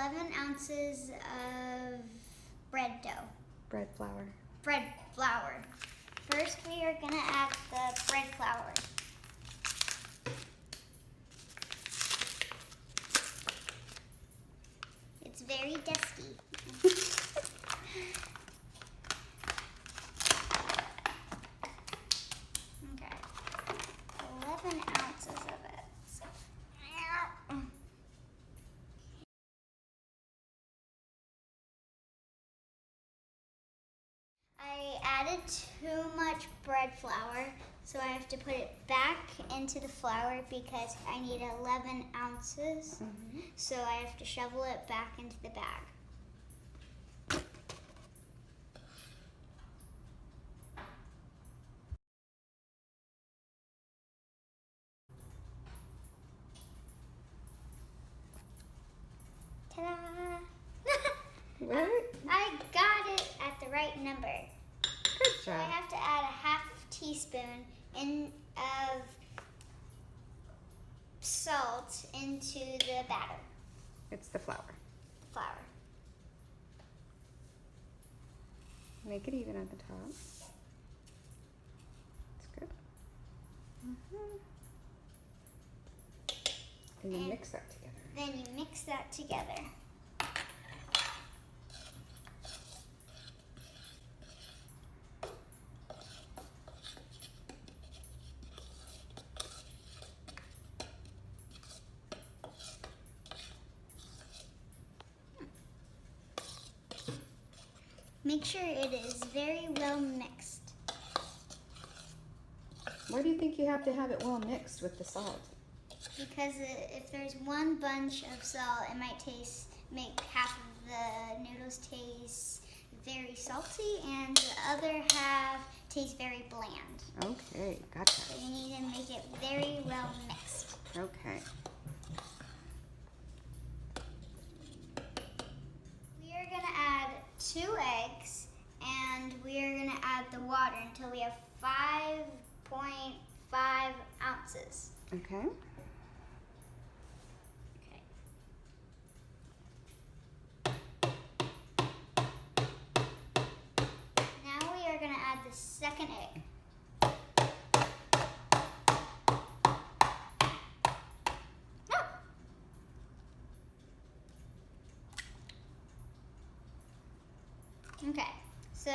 11 ounces of bread dough. Bread flour. Bread flour. First, we are going to add the bread flour. It's very dusty. Okay. 11 ounces of it. I added too much bread flour, so I have to put it back into the flour because I need 11 ounces. So I have to shovel it back into the bag. Ta-da! What? I got it at the right number. Good So I job. have to add a half teaspoon of salt into the batter, It's the flour. flour. Make it even at the top. That's good. And then mix that together. Then you mix that together. Make sure it is very well mixed. Why do you think you have to have it well mixed with the salt? Because if there's one bunch of salt, it might make half of the noodles taste very salty and the other half taste very bland. Okay, gotcha. So you need to make it very well mixed. Okay. We are going to add 2 eggs and we are going to add the water until we have 5.5 ounces. Okay. Now we are going to add the second egg. Okay, so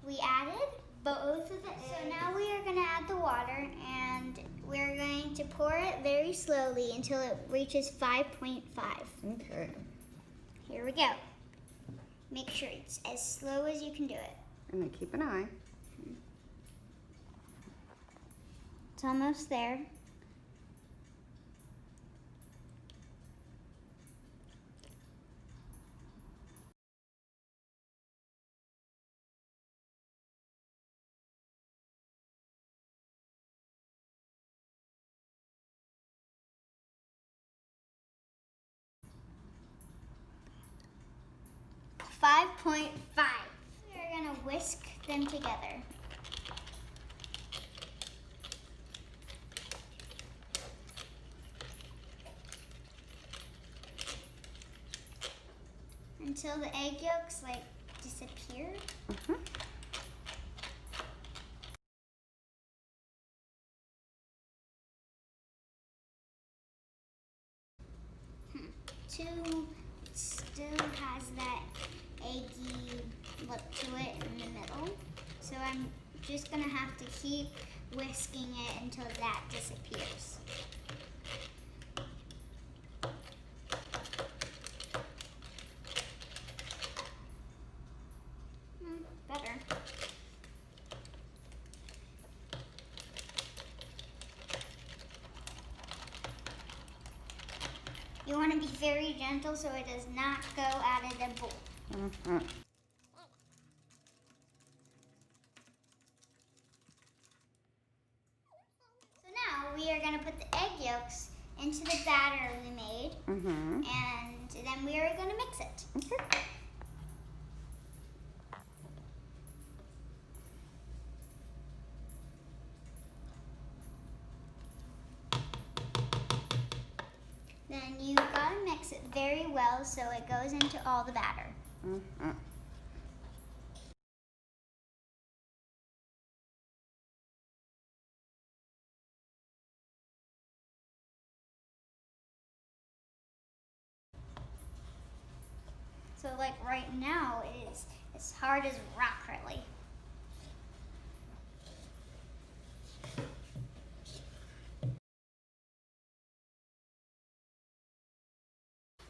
we added both of the eggs. So now we are going to add the water and we're going to pour it very slowly until it reaches 5.5. Okay. Here we go. Make sure it's as slow as you can do it. And then keep an eye. It's almost there. .5. We are going to whisk them together. Until the egg yolks disappear. Two still has that eggy look to it in the middle. So I'm just gonna have to keep whisking it until that disappears. Better. You want to be very gentle so it does not go out of the bowl. So now we are going to put the egg yolks into the batter we made, and then we are going to mix it. Okay. Then you gotta mix it very well so it goes into all the batter. Mm-hmm. So like right now it is as hard as rock really.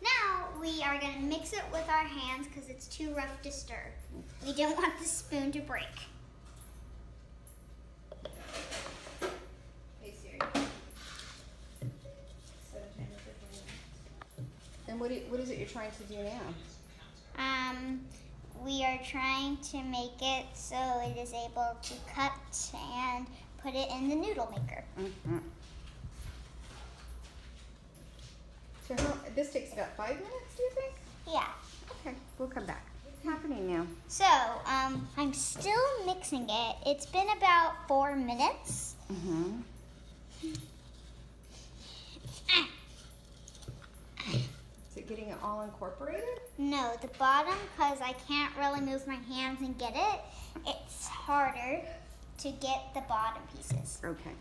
Now we are going to mix it with our hands because it's too rough to stir. We don't want the spoon to break. Hey Siri. And what is it you're trying to do now? We are trying to make it so it is able to cut and put it in the noodle maker. Mm-hmm. So this takes about 5 minutes, do you think? Yeah. Okay, we'll come back. What's happening now? So, I'm still mixing it. It's been about 4 minutes. Mm-hmm. Is it getting it all incorporated? No, the bottom, because I can't really move my hands and get it, it's harder to get the bottom pieces. Okay.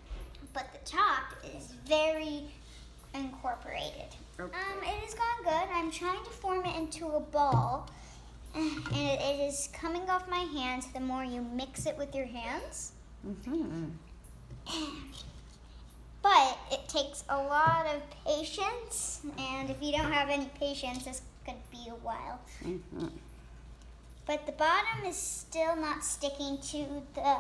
But the top is very incorporated. Okay. It is going good. I'm trying to form it into a ball, and it is coming off my hands the more you mix it with your hands. Mm-hmm. But it takes a lot of patience, and if you don't have any patience, this could be a while. Mm-hmm. But the bottom is still not sticking to the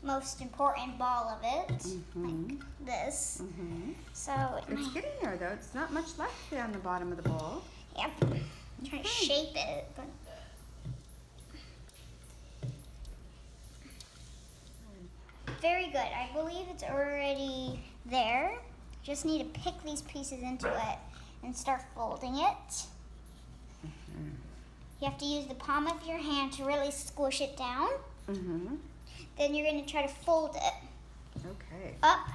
most important ball of it, Mm-hmm. like this. Mm-hmm. So It's getting there though. It's not much left down the bottom of the bowl. yep, I'm trying to shape it, but very good. I believe it's already there. Just need to pick these pieces into it and start folding it. You have to use the palm of your hand to really squish it down. Mm-hmm. Then you're going to try to fold it Okay. up.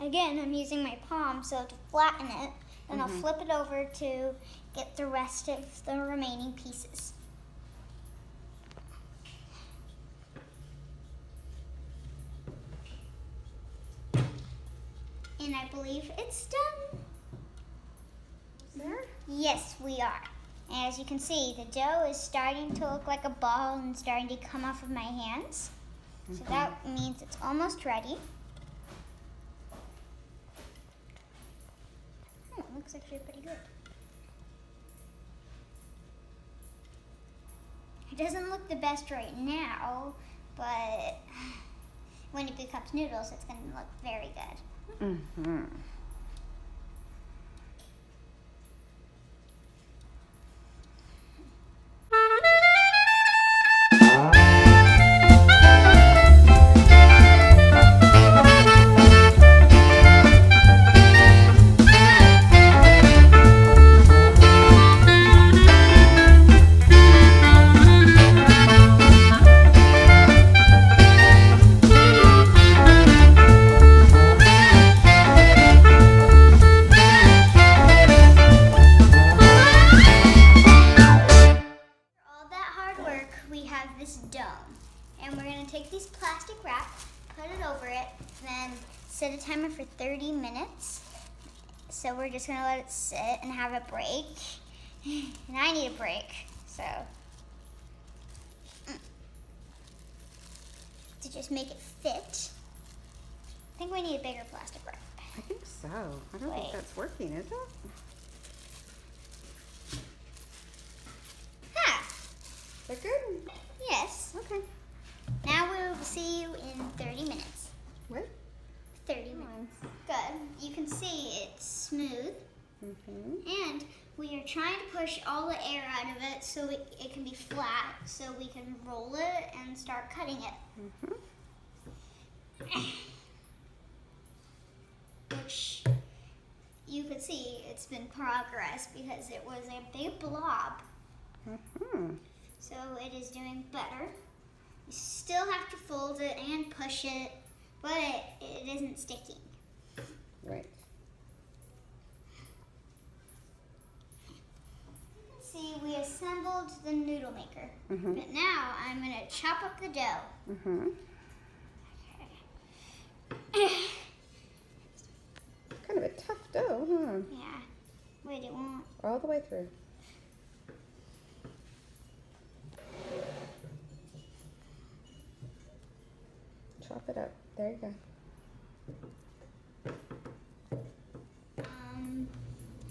Again, I'm using my palm so to flatten it. Then I'll flip it over to get the rest of the remaining pieces. And I believe it's done. There? Yes, we are. And as you can see, the dough is starting to look like a ball and starting to come off of my hands. So that means it's almost ready. It looks actually pretty good. It doesn't look the best right now, but when it becomes noodles, it's going to look very good. Mm-hmm. We have this dome, and we're going to take these plastic wrap, put it over it, then set a timer for 30 minutes. So we're just going to let it sit and have a break. And I need a break, so to just make it fit. I think we need a bigger plastic wrap. I think so. I don't think that's working, is it? Is that good? Yes. Okay. Now we'll see you in 30 minutes. What? 30 minutes. Good. You can see it's smooth. Mm-hmm. And we are trying to push all the air out of it so it can be flat, so we can roll it and start cutting it. Mm-hmm. Which you could see it's been progress because it was a big blob. Mm-hmm. So it is doing better. You still have to fold it and push it, but it isn't sticking. Right. assembled the noodle maker. But now I'm going to chop up the dough. Kind of a tough dough, huh? Yeah. Wait, it won't. All the way through. Chop it up. There you go.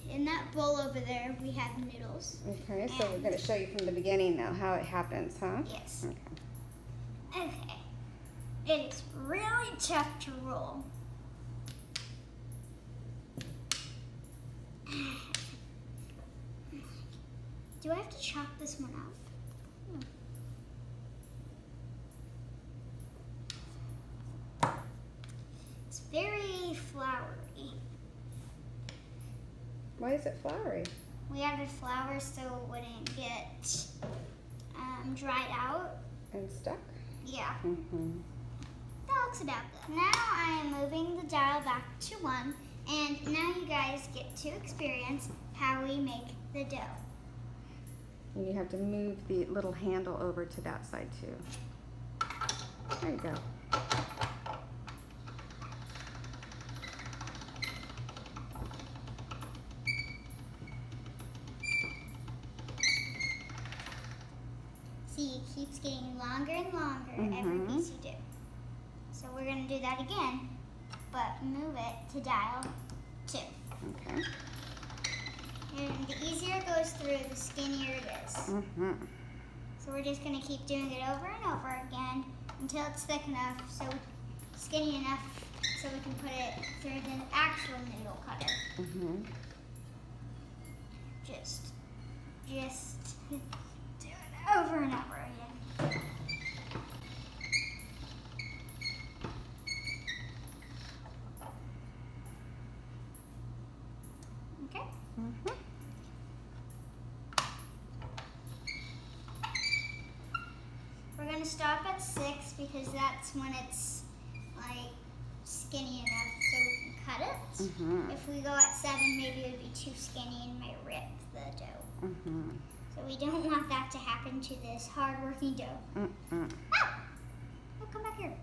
In that bowl over there, we have noodles. Okay, so we're going to show you from the beginning now how it happens, huh? Yes. Okay. Okay. It is really tough to roll. Do I have to chop this one up? It's very floury. Why is it floury? We added flour so it wouldn't get dried out. And stuck? Yeah. That looks about good. Now I am moving the dial back to 1, and now you guys get to experience how we make the dough. And you have to move the little handle over to that side too. There you go. See, it keeps getting longer and longer every piece you do. So we're going to do that again, but move it to dial 2. Okay. And the easier it goes through, the skinnier it is. So we're just going to keep doing it over and over again until it's thick enough, skinny enough, so we can put it through the actual noodle cutter. Just do it over and over again. Okay? We're going to stop at 6 because that's when it's like skinny enough so we can cut it. If we go at 7, maybe it would be too skinny and might rip the dough. So we don't want that to happen to this hard-working dough. Ah! Oh, come back here.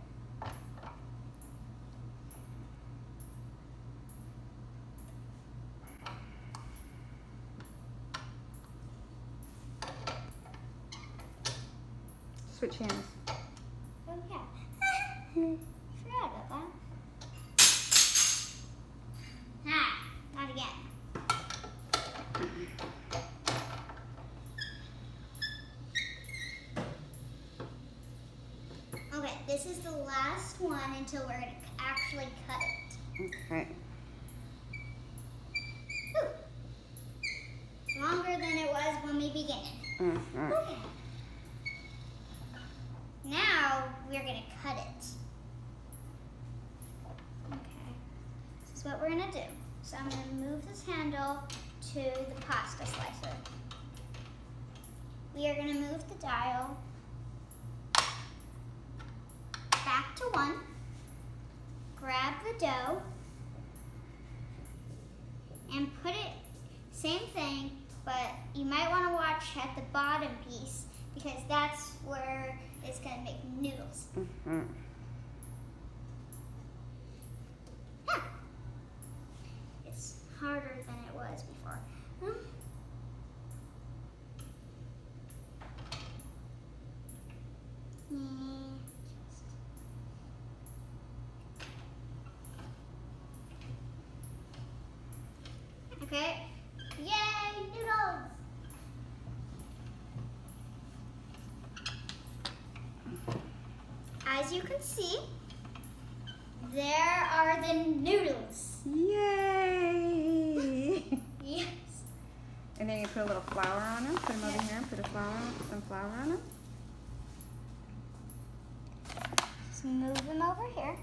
Switch hands. Oh, yeah. Forgot about that. Ah, not again. Okay, this is the last one until we're going to actually cut it. Okay. Ooh. Longer than it was when we began. Okay. Now we're going to cut it. Okay. This is what we're going to do. So I'm going to move this handle to the pasta slicer. We are going to move the dial back to 1. Grab the dough and put it, same thing, but you might want to watch at the bottom piece because that's where it's going to make noodles. It's harder than it was before. Okay. Yay, noodles! As you can see, there are the noodles. Yay! Yes. And then you put a little flour on them. Put them over here and put some flour on them. Just move them over here.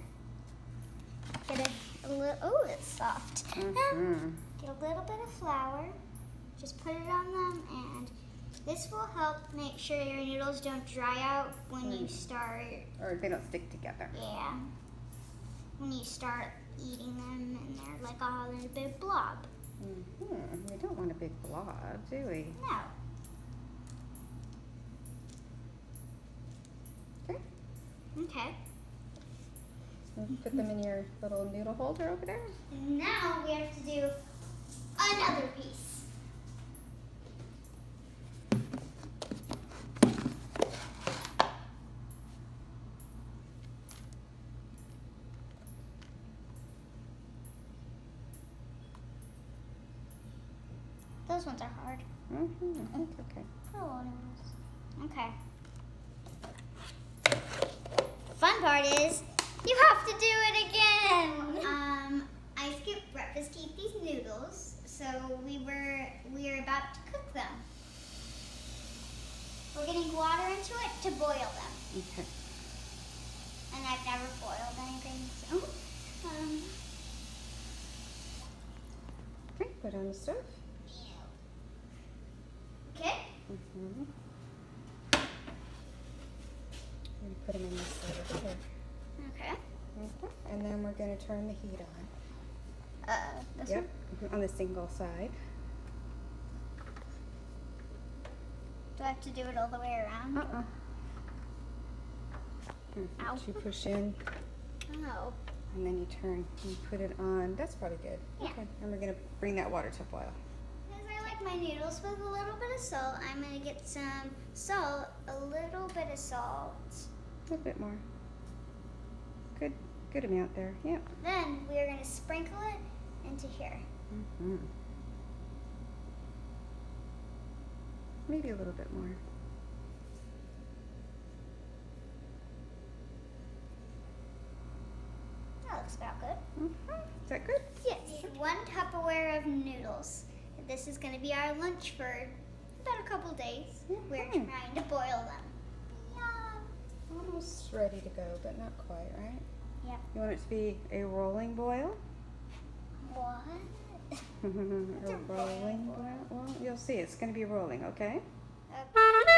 Get a little, oh, it's soft. Get a little bit of flour. Just put it on them, and this will help make sure your noodles don't dry out when you start. Or they don't stick together. Yeah. When you start eating them, and they're like all in a big blob. We don't want a big blob, do we? No. Okay. Okay. Put them in your little noodle holder over there. Now we have to do another piece. Those ones are hard. It's okay. Oh, no. Okay. Fun part is you have to do it again. I skipped breakfast to eat these noodles, so we are about to cook them. We're getting water into it to boil them. Okay. And I've never boiled anything, so Okay, put on the stove. okay. I'm gonna put them in this side here. Okay. Okay. And then we're gonna turn the heat on. This Yep. On the single side. Do I have to do it all the way around? Ow. You push in, Oh. and then you turn. You put it on. That's probably good. Yeah. Okay. And we're gonna bring that water to a boil. Because I like my noodles with a little bit of salt, I'm going to get some salt, a little bit of salt. A little bit more. Good amount there. Yep. Then we are going to sprinkle it into here. Maybe a little bit more. That looks about good. Is that good? Yes. 1 Tupperware of noodles. This is going to be our lunch for about a couple days. We're trying to boil them. Yum. Almost ready to go, but not quite, right? Yep. You want it to be a rolling boil? What? A rolling boil? Well, you'll see. It's going to be rolling, okay? Okay.